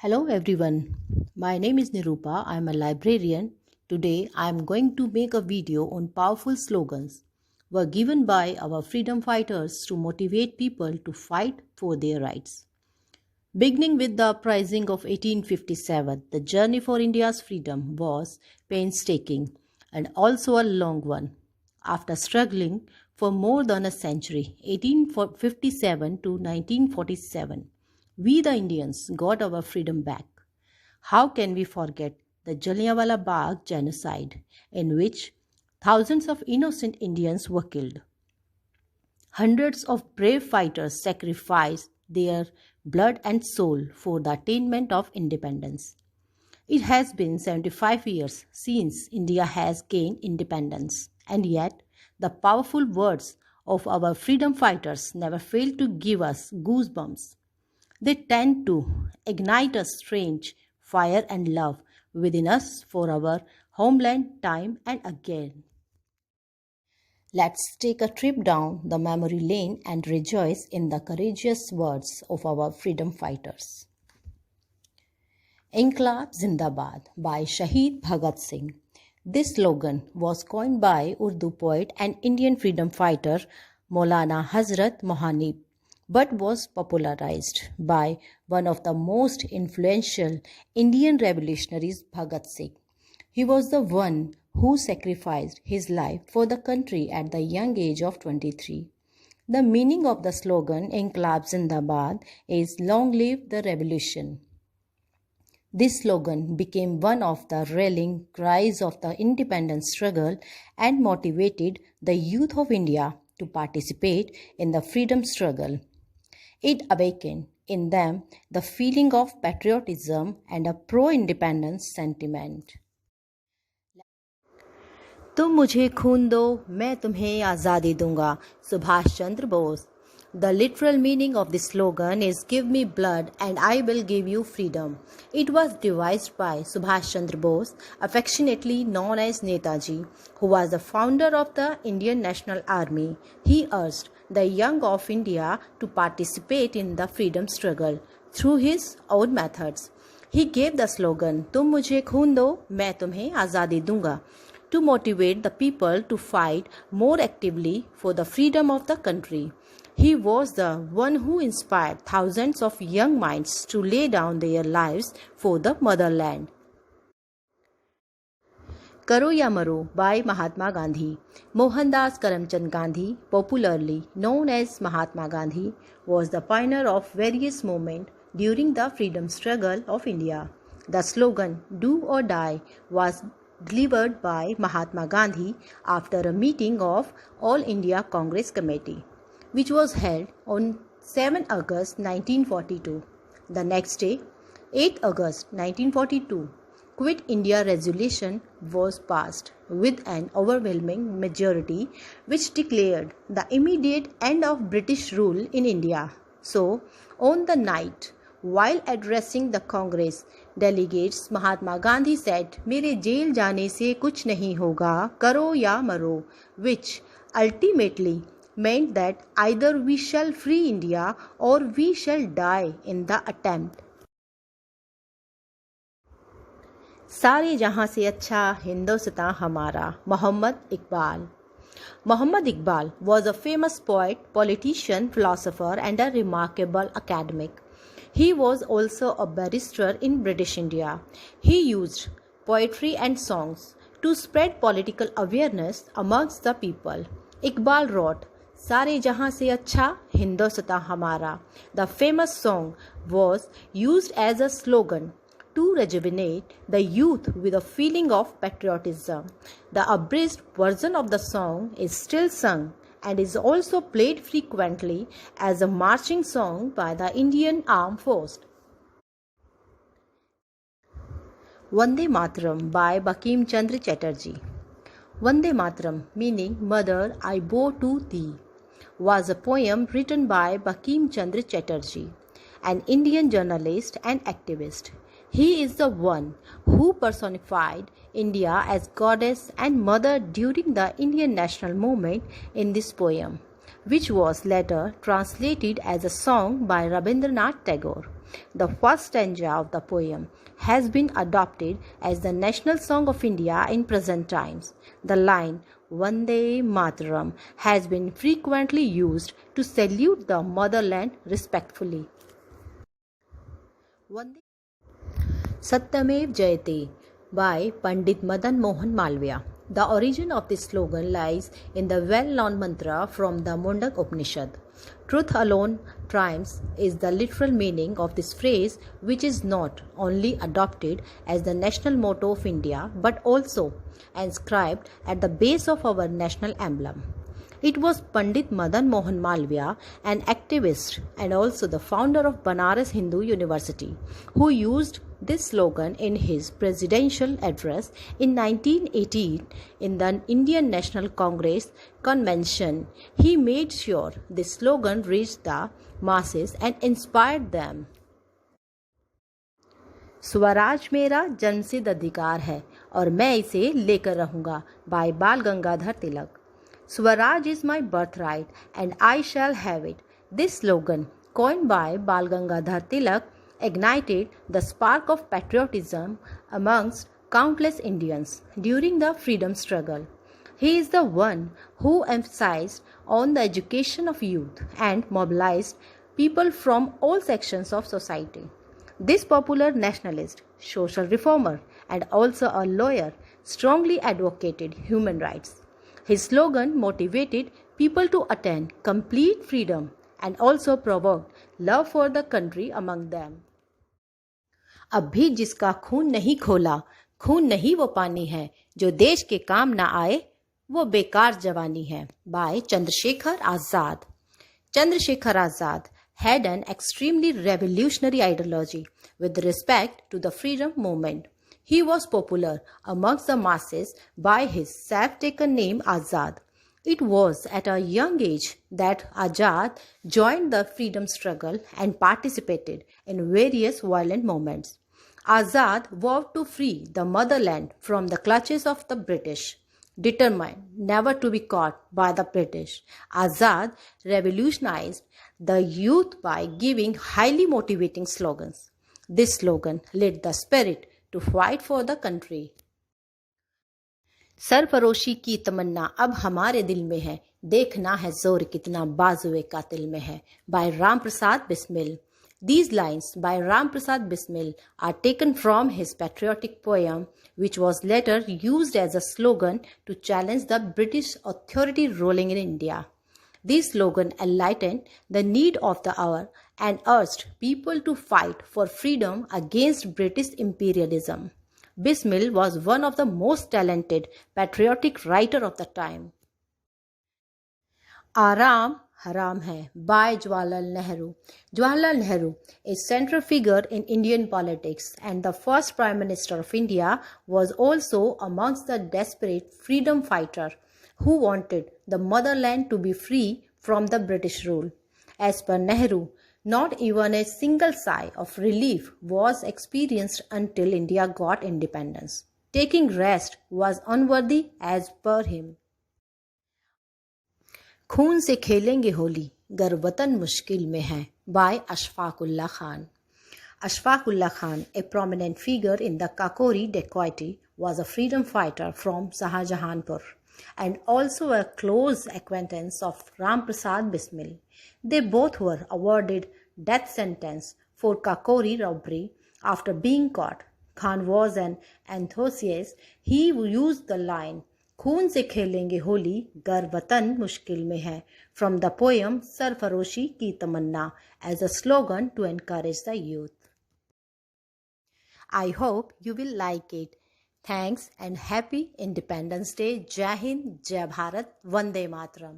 Hello everyone, my name is Nirupa. I am a librarian. Today I am going to make a video on powerful slogans were given by our freedom fighters to motivate people to fight for their rights. Beginning with the uprising of 1857, the journey for India's freedom was painstaking and also a long one. After struggling for more than a century, 1857 to 1947, we the Indians got our freedom back. How can we forget the Jallianwala Bagh genocide in which thousands of innocent Indians were killed? Hundreds of brave fighters sacrificed their blood and soul for the attainment of independence. It has been 75 years since India has gained independence, and yet the powerful words of our freedom fighters never fail to give us goosebumps. They tend to ignite a strange fire and love within us for our homeland time and again. Let's take a trip down the memory lane and rejoice in the courageous words of our freedom fighters. Inqilab Zindabad by Shaheed Bhagat Singh. This slogan was coined by Urdu poet and Indian freedom fighter Maulana Hazrat Mohanib, but was popularized by one of the most influential Indian revolutionaries, Bhagat Singh. He was the one who sacrificed his life for the country at the young age of 23. The meaning of the slogan Inqilab Zindabad is Long Live the Revolution. This slogan became one of the rallying cries of the independence struggle and motivated the youth of India to participate in the freedom struggle. It awakened in them the feeling of patriotism and a pro-independence sentiment. तुम मुझे खून दो मैं तुम्हें आज़ादी दूंगा. Subhash Chandra Bose. The literal meaning of this slogan is give me blood and I will give you freedom. It was devised by Subhash Chandra Bose, affectionately known as Netaji, who was the founder of the Indian National Army. He urged the young of India to participate in the freedom struggle through his own methods. He gave the slogan तुम मुझे खून दो मैं तुम्हें आज़ादी दूंगा to motivate the people to fight more actively for the freedom of the country. He was the one who inspired thousands of young minds to lay down their lives for the motherland. Karo Ya Maro by Mahatma Gandhi. Mohandas Karamchand Gandhi, popularly known as Mahatma Gandhi, was the pioneer of various movements during the freedom struggle of India. The slogan Do or Die was delivered by Mahatma Gandhi after a meeting of All India Congress Committee, which was held on 7 August 1942. The next day, 8 August 1942, Quit India resolution was passed with an overwhelming majority which declared the immediate end of British rule in India. So, on the night, while addressing the Congress delegates, Mahatma Gandhi said, मेरे jail जाने से कुछ नहीं होगा, करो या मरो, which ultimately meant that either we shall free India or we shall die in the attempt. सारे जहां से अच्छा हिंदुस्तान हमारा. Muhammad Iqbal. Muhammad Iqbal was a famous poet, politician, philosopher and a remarkable academic. He was also a barrister in British India. He used poetry and songs to spread political awareness amongst the people. Iqbal wrote, सारे जहां से अच्छा हिंदुस्तान हमारा. The famous song was used as a slogan to rejuvenate the youth with a feeling of patriotism. The abridged version of the song is still sung and is also played frequently as a marching song by the Indian Armed Forces. Vande Mataram by Bankim Chandra Chatterjee. Vande Mataram, meaning Mother, I bow to thee, was a poem written by Bankim Chandra Chatterjee, an Indian journalist and activist. He is the one who personified India as goddess and mother during the Indian national movement in this poem, which was later translated as a song by Rabindranath Tagore. The first stanza of the poem has been adopted as the national song of India in present times. The line Vande Mataram has been frequently used to salute the motherland respectfully. Satyamev Jayate by Pandit Madan Mohan Malviya. The origin of this slogan lies in the well-known mantra from the Mundak Upanishad. Truth alone triumphs is the literal meaning of this phrase, which is not only adopted as the national motto of India but also inscribed at the base of our national emblem. It was Pandit Madan Mohan Malviya, an activist and also the founder of Banaras Hindu University, who used this slogan in his presidential address in 1918 in the Indian National Congress convention. He made sure this slogan reached the masses and inspired them. Swaraj मेरा जन्मसिद्ध अधिकार है और मैं इसे लेकर रहूंगा bye बाल Gangadhar Tilak. Swaraj is my birthright and I shall have it. This slogan, coined by Bal Gangadhar Tilak, ignited the spark of patriotism amongst countless Indians during the freedom struggle. He is the one who emphasized on the education of youth and mobilized people from all sections of society. This popular nationalist, social reformer, and also a lawyer strongly advocated human rights. His slogan motivated people to attain complete freedom and also provoked love for the country among them. अब भी जिसका खून नहीं खोला, खून नहीं वो पानी है, जो देश के काम ना आए, वो बेकार जवानी है. By Chandrasekhar Azad. Chandrasekhar Azad had an extremely revolutionary ideology with respect to the freedom movement. He was popular amongst the masses by his self-taken name Azad. It was at a young age that Azad joined the freedom struggle and participated in various violent movements. Azad vowed to free the motherland from the clutches of the British. Determined never to be caught by the British, Azad revolutionized the youth by giving highly motivating slogans. This slogan lit the spirit to fight for the country. सरफरोशी की तमन्ना अब हमारे दिल में है, देखना है जोर कितना बाजुए कातिल में है. By Ram Prasad Bismil. These lines by Ram Prasad Bismil are taken from his patriotic poem, which was later used as a slogan to challenge the British authority ruling in India. This slogan enlightened the need of the hour and urged people to fight for freedom against British imperialism. Bismil was one of the most talented patriotic writers of the time. Aram Haram Hai by Jawaharlal Nehru. Jawaharlal Nehru is central figure in Indian politics and the first Prime Minister of India, was also amongst the desperate freedom fighters who wanted the motherland to be free from the British rule. As per Nehru, not even a single sigh of relief was experienced until India got independence. Taking rest was unworthy as per him. खून से खेलेंगे होली गर वतन मुश्किल में है by Ashfaqullah Khan. Ashfaqullah Khan, a prominent figure in the Kakori dacoity, was a freedom fighter from Shahjahanpur and also a close acquaintance of Ram Prasad Bismil. They both were awarded death sentence for Kakori robbery after being caught. Khan was an enthusiast. He used the line खून से खेलेंगे होली गर वतन मुश्किल में है from the poem सरफरोशी की तमन्ना as a slogan to encourage the youth. I hope you will like it. Thanks and happy Independence Day. Jai Hind, Jai Bharat, Vande Mataram.